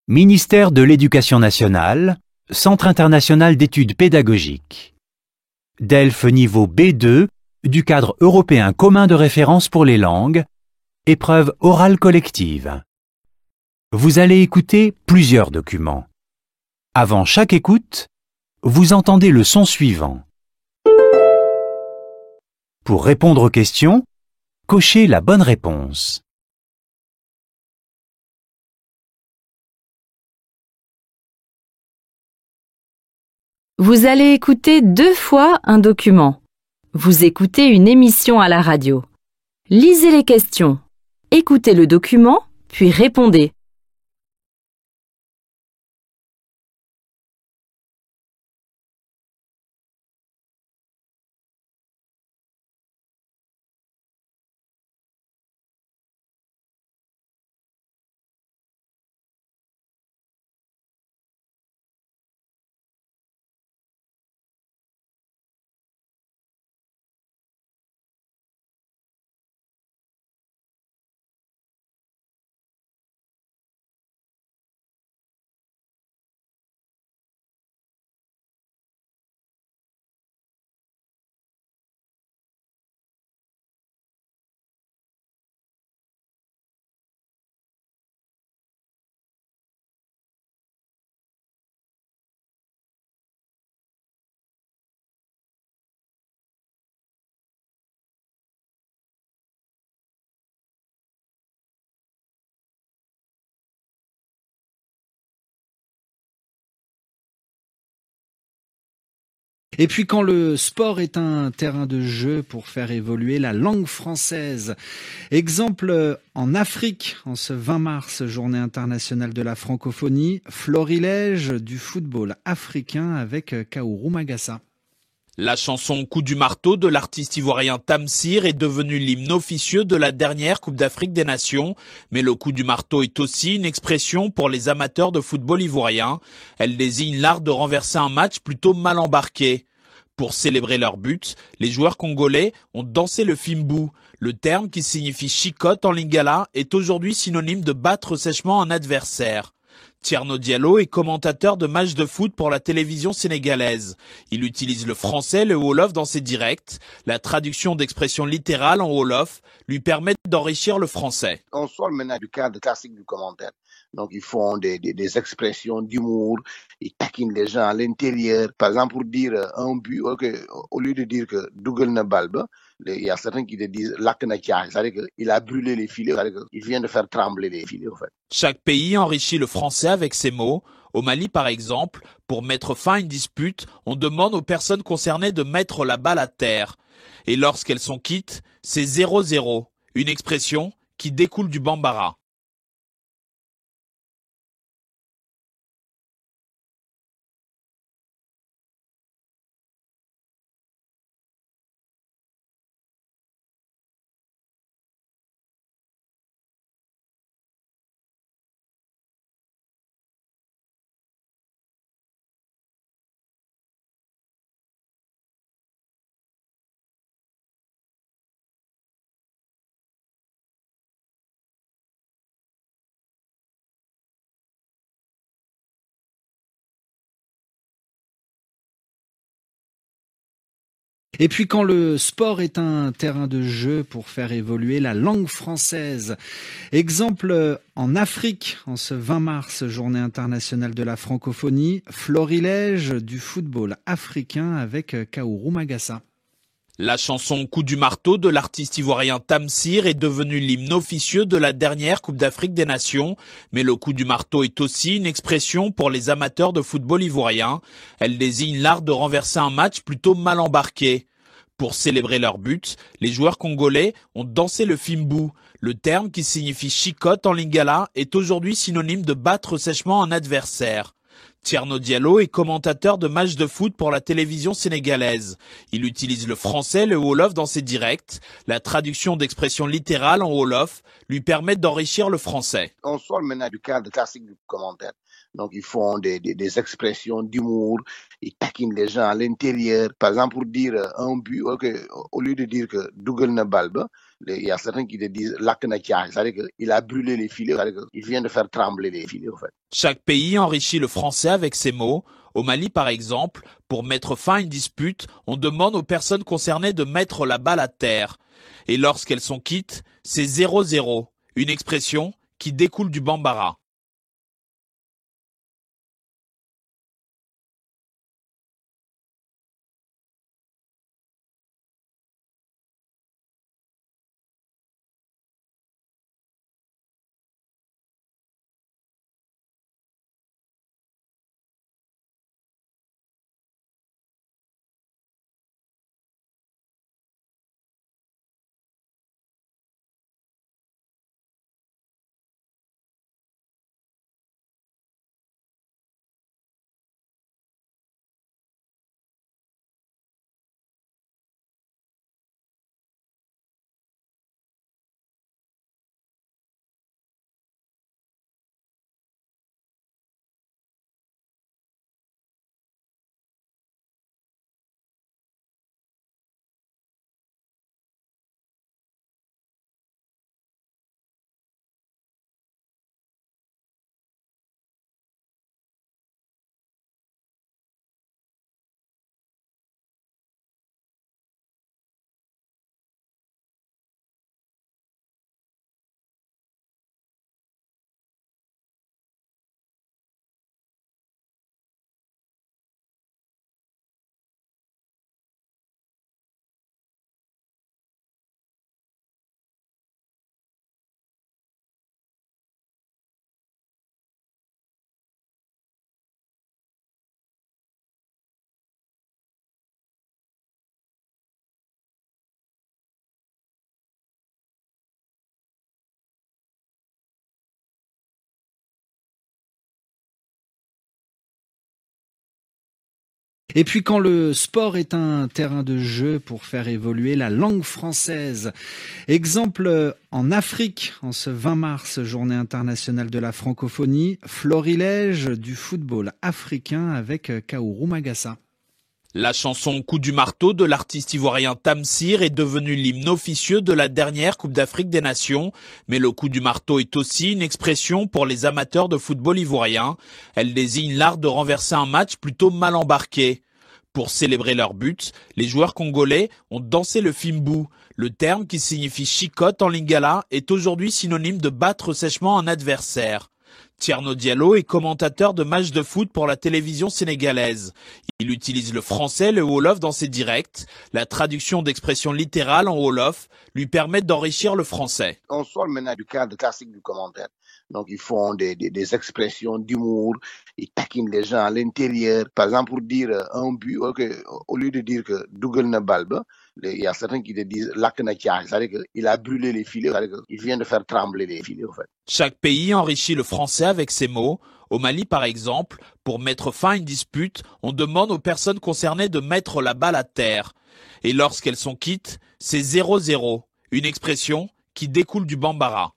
Ministère de l'Éducation nationale, Centre international d'études pédagogiques. DELF niveau B2 du cadre européen commun de référence pour les langues, épreuve orale collective. Vous allez écouter plusieurs documents. Avant chaque écoute, vous entendez le son suivant. Pour répondre aux questions, cochez la bonne réponse. Vous allez écouter 2 fois un document. Vous écoutez une émission à la radio. Lisez les questions. Écoutez le document, puis répondez. Et puis quand le sport est un terrain de jeu pour faire évoluer la langue française. Exemple en Afrique, en ce 20 mars, journée internationale de la francophonie, florilège du football africain avec Kaourou Magassa. La chanson Coup du marteau de l'artiste ivoirien Tamsir est devenue l'hymne officieux de la dernière Coupe d'Afrique des Nations. Mais le coup du marteau est aussi une expression pour les amateurs de football ivoirien. Elle désigne l'art de renverser un match plutôt mal embarqué. Pour célébrer leur but, les joueurs congolais ont dansé le fimbu. Le terme qui signifie chicotte en lingala est aujourd'hui synonyme de battre sèchement un adversaire. Thierno Diallo est commentateur de matchs de foot pour la télévision sénégalaise. Il utilise le français et le wolof dans ses directs. La traduction d'expressions littérales en wolof lui permet d'enrichir le français. On sort maintenant du cadre classique du commentaire. Donc ils font des expressions d'humour, ils taquinent les gens à l'intérieur. Par exemple, pour dire un but, au lieu de dire que Dougal ne balba, il y a certains qui te disent Laknakia, c'est-à-dire qu'il a brûlé les filets, c'est-à-dire qu'il vient de faire trembler les filets en fait. Chaque pays enrichit le français avec ses mots. Au Mali, par exemple, pour mettre fin à une dispute, on demande aux personnes concernées de mettre la balle à terre. Et lorsqu'elles sont quittes, c'est 0-0, une expression qui découle du bambara. Et puis quand le sport est un terrain de jeu pour faire évoluer la langue française. Exemple en Afrique, en ce 20 mars, journée internationale de la francophonie, florilège du football africain avec Kaourou Magassa. La chanson Coup du marteau de l'artiste ivoirien Tamsir est devenue l'hymne officieux de la dernière Coupe d'Afrique des Nations. Mais le coup du marteau est aussi une expression pour les amateurs de football ivoirien. Elle désigne l'art de renverser un match plutôt mal embarqué. Pour célébrer leur but, les joueurs congolais ont dansé le fimbu. Le terme qui signifie chicotte en lingala est aujourd'hui synonyme de battre sèchement un adversaire. Thierno Diallo est commentateur de matchs de foot pour la télévision sénégalaise. Il utilise le français et le wolof dans ses directs. La traduction d'expressions littérales en wolof lui permet d'enrichir le français. On sort maintenant du cadre classique du commentaire. Donc ils font des expressions d'humour, ils taquinent les gens à l'intérieur. Par exemple, pour dire un but, au lieu de dire que Dougal ne balba, Il y a certains qui te disent lakk na caax, c'est-à-dire qu'il a brûlé les filets, c'est-à-dire qu'il vient de faire trembler les filets, en fait. Chaque pays enrichit le français avec ses mots. Au Mali, par exemple, pour mettre fin à une dispute, on demande aux personnes concernées de mettre la balle à terre. Et lorsqu'elles sont quittes, c'est 0-0, une expression qui découle du bambara. Et puis quand le sport est un terrain de jeu pour faire évoluer la langue française. Exemple en Afrique, en ce 20 mars, journée internationale de la francophonie, florilège du football africain avec Kaourou Magassa. La chanson Coup du marteau de l'artiste ivoirien Tamsir est devenue l'hymne officieux de la dernière Coupe d'Afrique des Nations. Mais le coup du marteau est aussi une expression pour les amateurs de football ivoirien. Elle désigne l'art de renverser un match plutôt mal embarqué. Pour célébrer leur but, les joueurs congolais ont dansé le fimbu. Le terme qui signifie chicotte en lingala est aujourd'hui synonyme de battre sèchement un adversaire. Thierno Diallo est commentateur de matchs de foot pour la télévision sénégalaise. Il utilise le français et le wolof dans ses directs. La traduction d'expressions littérales en wolof lui permet d'enrichir le français. On sort maintenant du cadre classique du commentaire. Donc, ils font des expressions d'humour, ils taquinent les gens à l'intérieur. Par exemple, pour dire un but, au lieu de dire que Dougal na balba, il y a certains qui te disent lakk na caax, c'est-à-dire qu'il a brûlé les filets, c'est-à-dire qu'il vient de faire trembler les filets, en fait. Chaque pays enrichit le français avec ses mots. Au Mali, par exemple, pour mettre fin à une dispute, on demande aux personnes concernées de mettre la balle à terre. Et lorsqu'elles sont quittes, c'est 0-0, une expression qui découle du bambara.